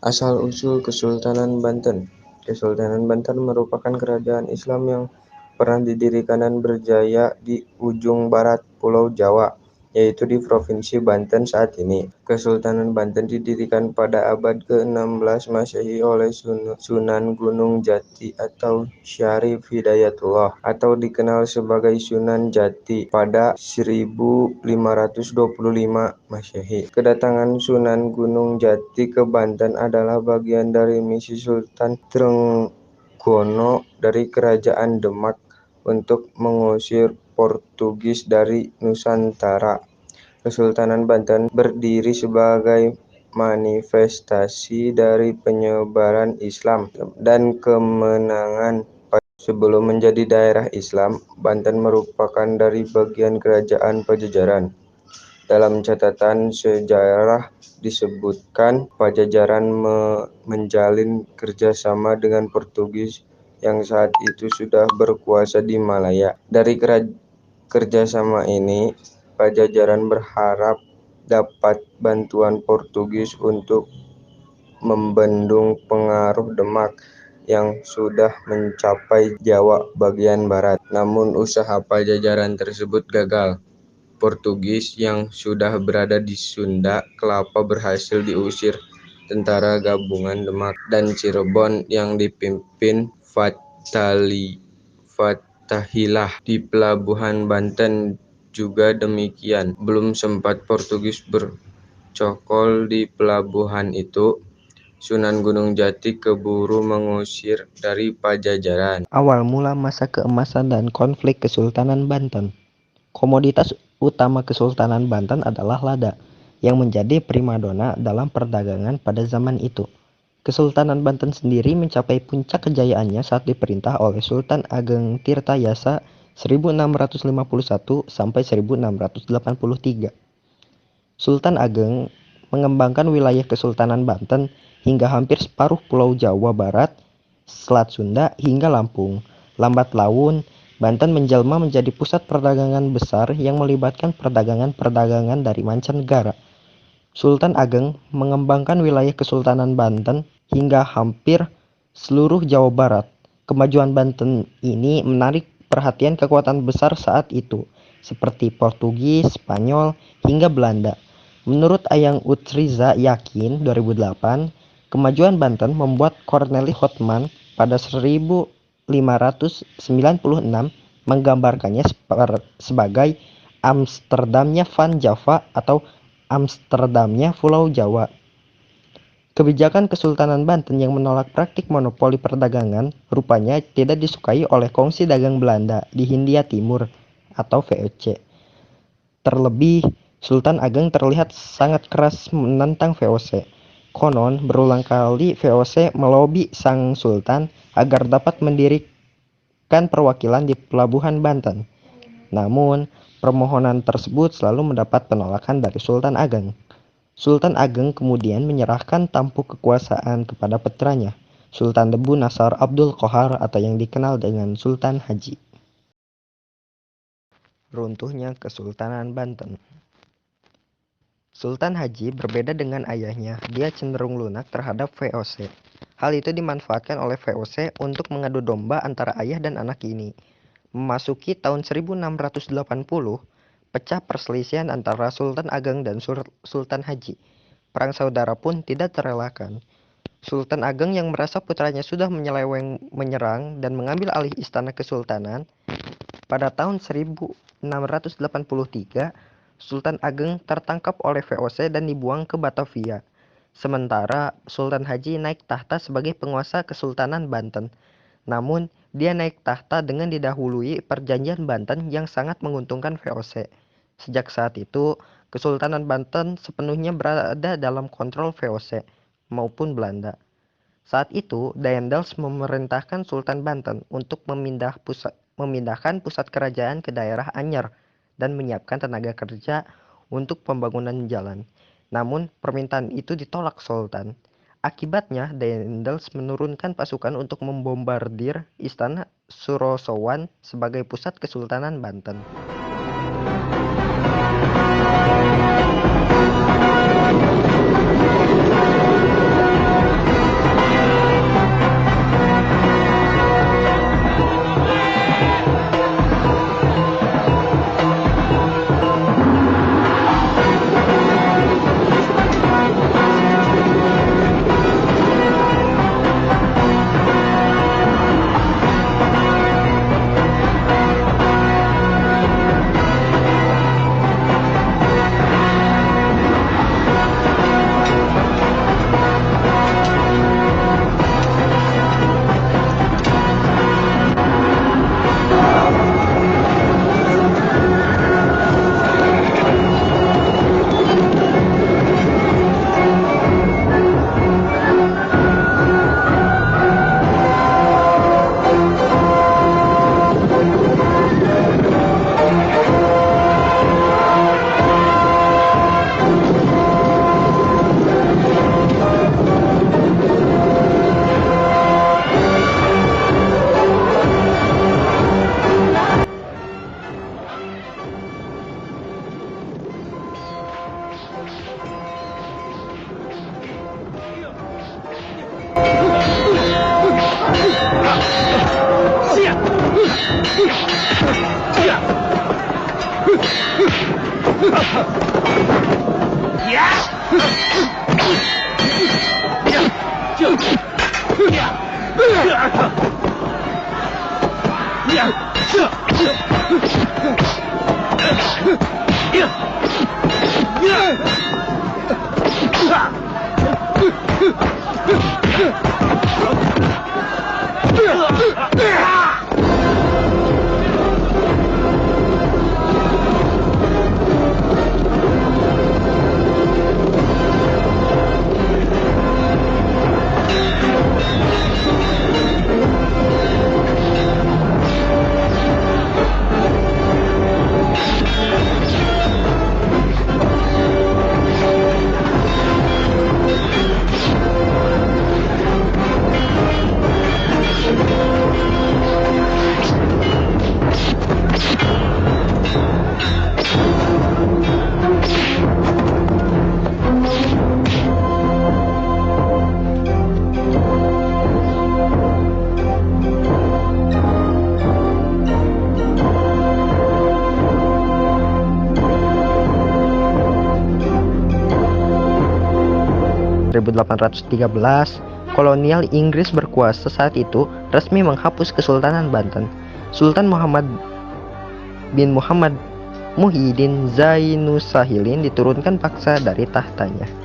Asal-usul Kesultanan Banten. Kesultanan Banten merupakan kerajaan Islam yang pernah didirikan dan berjaya di ujung barat Pulau Jawa, yaitu di Provinsi Banten saat ini. Kesultanan Banten didirikan pada abad ke-16 Masehi oleh Sunan Gunung Jati atau Syarif Hidayatullah atau dikenal sebagai Sunan Jati pada 1525 Masehi. Kedatangan Sunan Gunung Jati ke Banten adalah bagian dari misi Sultan Trenggono dari Kerajaan Demak untuk mengusir Portugis dari Nusantara. Kesultanan Banten berdiri sebagai manifestasi dari penyebaran Islam dan kemenangan. Sebelum menjadi daerah Islam, Banten merupakan dari bagian Kerajaan Pajajaran. Dalam catatan sejarah disebutkan Pajajaran menjalin kerjasama dengan Portugis yang saat itu sudah berkuasa di Malaya. Dari kerjasama ini, Pajajaran berharap dapat bantuan Portugis untuk membendung pengaruh Demak yang sudah mencapai Jawa bagian barat. Namun usaha Pajajaran tersebut gagal. Portugis yang sudah berada di Sunda Kelapa berhasil diusir tentara gabungan Demak dan Cirebon yang dipimpin Fathahillah. Di pelabuhan Banten juga demikian. Belum sempat Portugis bercokol di pelabuhan itu, Sunan Gunung Jati keburu mengusir dari Pajajaran. Awal mula masa keemasan dan konflik Kesultanan Banten. Komoditas utama Kesultanan Banten adalah lada, yang menjadi primadona dalam perdagangan pada zaman itu. Kesultanan Banten sendiri mencapai puncak kejayaannya saat diperintah oleh Sultan Ageng Tirtayasa 1651 sampai 1683. Sultan Ageng mengembangkan wilayah Kesultanan Banten hingga hampir separuh Pulau Jawa Barat, Selat Sunda hingga Lampung. Lambat laun, Banten menjelma menjadi pusat perdagangan besar yang melibatkan perdagangan-perdagangan dari mancanegara. Sultan Ageng mengembangkan wilayah Kesultanan Banten hingga hampir seluruh Jawa Barat. Kemajuan Banten ini menarik perhatian kekuatan besar saat itu, seperti Portugis, Spanyol, hingga Belanda. Menurut Ayang Utriza Yakin 2008, kemajuan Banten membuat Cornelis Houtman pada 1596 menggambarkannya sebagai Amsterdamnya Van Java atau Amsterdamnya Pulau Jawa. Kebijakan Kesultanan Banten yang menolak praktik monopoli perdagangan rupanya tidak disukai oleh Kongsi Dagang Belanda di Hindia Timur atau VOC. Terlebih, Sultan Ageng terlihat sangat keras menentang VOC. Konon, berulang kali VOC melobi sang sultan agar dapat mendirikan perwakilan di pelabuhan Banten. Namun, permohonan tersebut selalu mendapat penolakan dari Sultan Ageng. Sultan Ageng kemudian menyerahkan tampuk kekuasaan kepada putranya, Sultan Debu Nasar Abdul Qohar atau yang dikenal dengan Sultan Haji. Runtuhnya Kesultanan Banten. Sultan Haji berbeda dengan ayahnya, dia cenderung lunak terhadap VOC. Hal itu dimanfaatkan oleh VOC untuk mengadu domba antara ayah dan anak ini. Memasuki tahun 1680, pecah perselisihan antara Sultan Ageng dan Sultan Haji. Perang saudara pun tidak terelakkan. Sultan Ageng yang merasa putranya sudah menyeleweng menyerang dan mengambil alih istana kesultanan, pada tahun 1683, Sultan Ageng tertangkap oleh VOC dan dibuang ke Batavia. Sementara Sultan Haji naik tahta sebagai penguasa Kesultanan Banten. Namun, dia naik tahta dengan didahului perjanjian Banten yang sangat menguntungkan VOC. Sejak saat itu, Kesultanan Banten sepenuhnya berada dalam kontrol VOC maupun Belanda. Saat itu, Daendels memerintahkan Sultan Banten untuk memindahkan pusat kerajaan ke daerah Anyer dan menyiapkan tenaga kerja untuk pembangunan jalan. Namun, permintaan itu ditolak Sultan. Akibatnya, Daendels menurunkan pasukan untuk membombardir istana Surosowan sebagai pusat Kesultanan Banten. 1813, kolonial Inggris berkuasa saat itu resmi menghapus Kesultanan Banten. Sultan Muhammad bin Muhammad Muhyiddin Zainusahilin diturunkan paksa dari tahtanya.